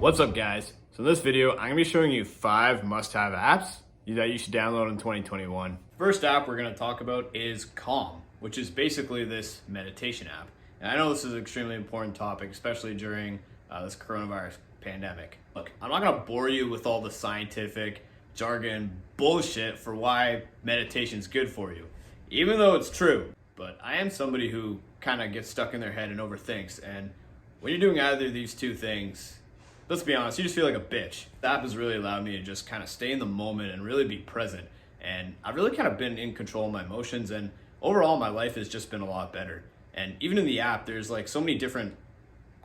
What's up, guys? So in this video, I'm gonna be showing you 5 must-have apps that you should download in 2021. First app we're gonna talk about is Calm, which is basically this meditation app. And I know this is an extremely important topic, especially during this coronavirus pandemic. Look, I'm not gonna bore you with all the scientific jargon bullshit for why meditation is good for you, even though it's true. But I am somebody who kind of gets stuck in their head and overthinks. And when you're doing either of these two things, let's be honest, you just feel like a bitch. The app has really allowed me to just kind of stay in the moment and really be present. And I've really kind of been in control of my emotions, and overall my life has just been a lot better. And even in the app, there's like so many different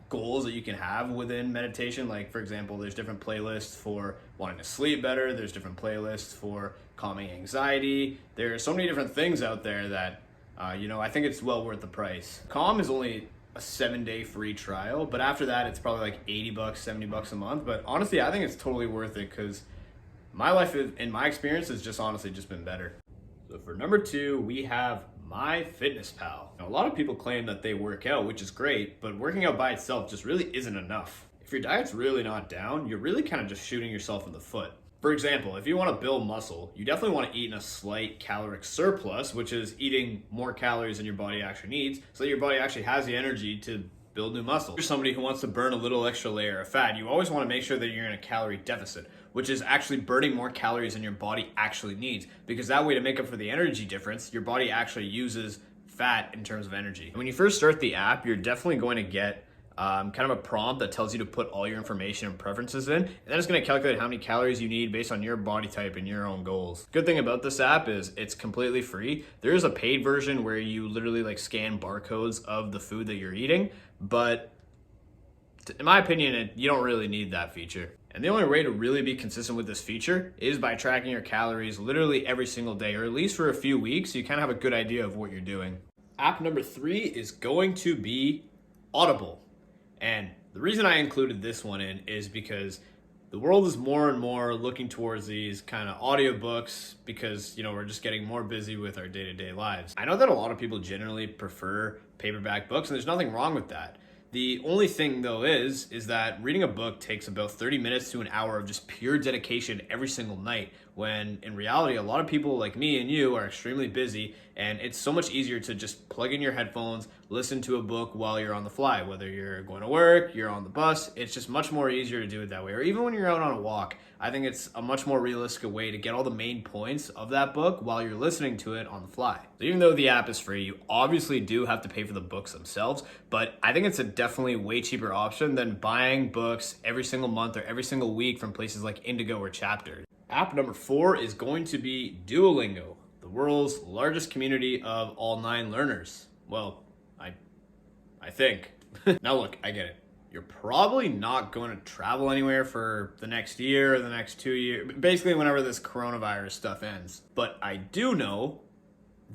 goals that you can have within meditation. Like, for example, there's different playlists for wanting to sleep better. There's different playlists for calming anxiety. There are so many different things out there that, I think it's well worth the price. Calm is only a 7-day free trial, but after that it's probably like $80, $70 a month. But honestly, I think it's totally worth it because my life, in my experience, has just honestly just been better. So for number 2, we have MyFitnessPal. Now, a lot of people claim that they work out, which is great, but working out by itself just really isn't enough. If your diet's really not down, you're really kind of just shooting yourself in the foot. For example, if you want to build muscle, you definitely want to eat in a slight caloric surplus, which is eating more calories than your body actually needs, so that your body actually has the energy to build new muscle. If you're somebody who wants to burn a little extra layer of fat, you always want to make sure that you're in a calorie deficit, which is actually burning more calories than your body actually needs, because that way, to make up for the energy difference, your body actually uses fat in terms of energy. When you first start the app, you're definitely going to get kind of a prompt that tells you to put all your information and preferences in, and then it's going to calculate how many calories you need based on your body type and your own goals. Good thing about this app is it's completely free. There is a paid version where you literally like scan barcodes of the food that you're eating, but in my opinion, you don't really need that feature. And the only way to really be consistent with this feature is by tracking your calories literally every single day, or at least for a few weeks, so you kind of have a good idea of what you're doing. App number 3 is going to be Audible. And the reason I included this one in is because the world is more and more looking towards these kind of audiobooks because, we're just getting more busy with our day-to-day lives. I know that a lot of people generally prefer paperback books, and there's nothing wrong with that. The only thing, though, is that reading a book takes about 30 minutes to an hour of just pure dedication every single night, when in reality, a lot of people like me and you are extremely busy, and it's so much easier to just plug in your headphones, listen to a book while you're on the fly. Whether you're going to work, you're on the bus, it's just much more easier to do it that way. Or even when you're out on a walk, I think it's a much more realistic way to get all the main points of that book while you're listening to it on the fly. So even though the app is free, you obviously do have to pay for the books themselves, but I think it's a definitely way cheaper option than buying books every single month or every single week from places like Indigo or Chapter. App number 4 is going to be Duolingo, the world's largest community of all 9 learners. Well, I think. Now look, I get it. You're probably not going to travel anywhere for the next year or the next 2 years, basically whenever this coronavirus stuff ends. But I do know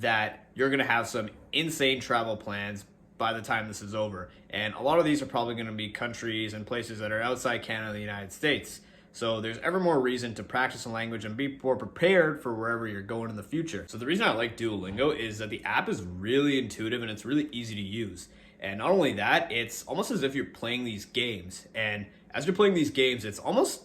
that you're going to have some insane travel plans by the time this is over. And a lot of these are probably going to be countries and places that are outside Canada and the United States. So there's ever more reason to practice a language and be more prepared for wherever you're going in the future. So the reason I like Duolingo is that the app is really intuitive and it's really easy to use. And not only that, it's almost as if you're playing these games. And as you're playing these games, it's almost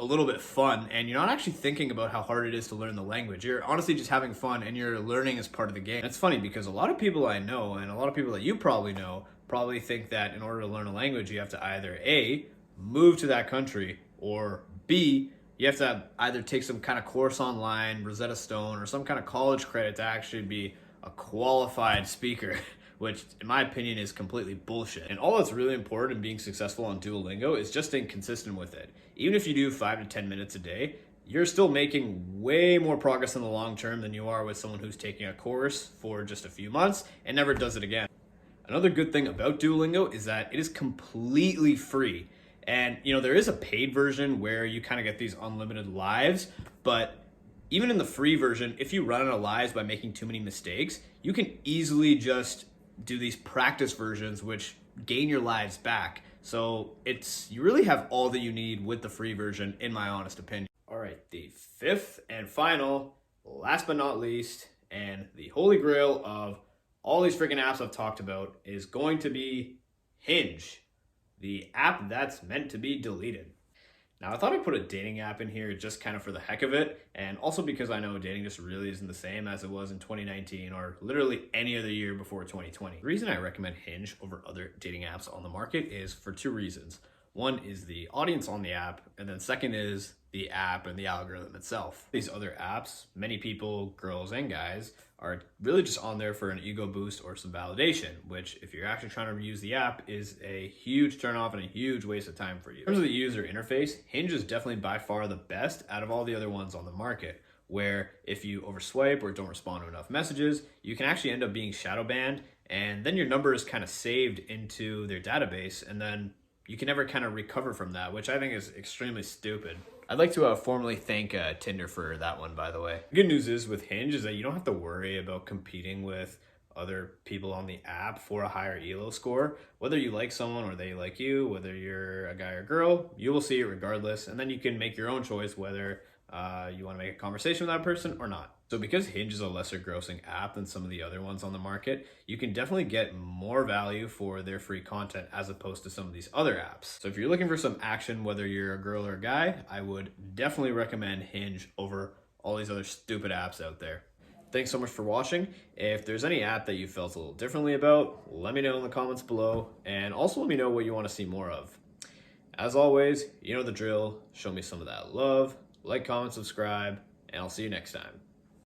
a little bit fun, and you're not actually thinking about how hard it is to learn the language. You're honestly just having fun, and you're learning as part of the game. And it's funny because a lot of people I know, and a lot of people that you probably know, probably think that in order to learn a language, you have to either A, move to that country, or B, you have to either take some kind of course online, Rosetta Stone, or some kind of college credit to actually be a qualified speaker, which in my opinion is completely bullshit. And all that's really important in being successful on Duolingo is just staying consistent with it. Even if you do 5 to 10 minutes a day, you're still making way more progress in the long term than you are with someone who's taking a course for just a few months and never does it again. Another good thing about Duolingo is that it is completely free. And there is a paid version where you kind of get these unlimited lives, but even in the free version, if you run out of lives by making too many mistakes, you can easily just do these practice versions which gain your lives back. So you really have all that you need with the free version, in my honest opinion. All right, the 5th and final, last but not least, and the holy grail of all these freaking apps I've talked about is going to be Hinge, the app that's meant to be deleted. Now, I thought I'd put a dating app in here just kind of for the heck of it, and also because I know dating just really isn't the same as it was in 2019 or literally any other year before 2020. The reason I recommend Hinge over other dating apps on the market is for two reasons. One is the audience on the app, and then second is the app and the algorithm itself. These other apps, many people, girls and guys, are really just on there for an ego boost or some validation, which if you're actually trying to use the app is a huge turnoff and a huge waste of time for you. In terms of the user interface, Hinge is definitely by far the best out of all the other ones on the market, where if you overswipe or don't respond to enough messages, you can actually end up being shadow banned, and then your number is kind of saved into their database, and then you can never kind of recover from that, which I think is extremely stupid. I'd like to formally thank Tinder for that one, by the way. The good news is with Hinge is that you don't have to worry about competing with other people on the app for a higher ELO score. Whether you like someone or they like you, whether you're a guy or girl, you will see it regardless, and then you can make your own choice whether you want to make a conversation with that person or not. So because Hinge is a lesser grossing app than some of the other ones on the market, you can definitely get more value for their free content as opposed to some of these other apps. So if you're looking for some action, whether you're a girl or a guy, I would definitely recommend Hinge over all these other stupid apps out there. Thanks so much for watching. If there's any app that you felt a little differently about, let me know in the comments below, and also let me know what you want to see more of. As always, you know the drill. Show me some of that love. Like, comment, subscribe, and I'll see you next time.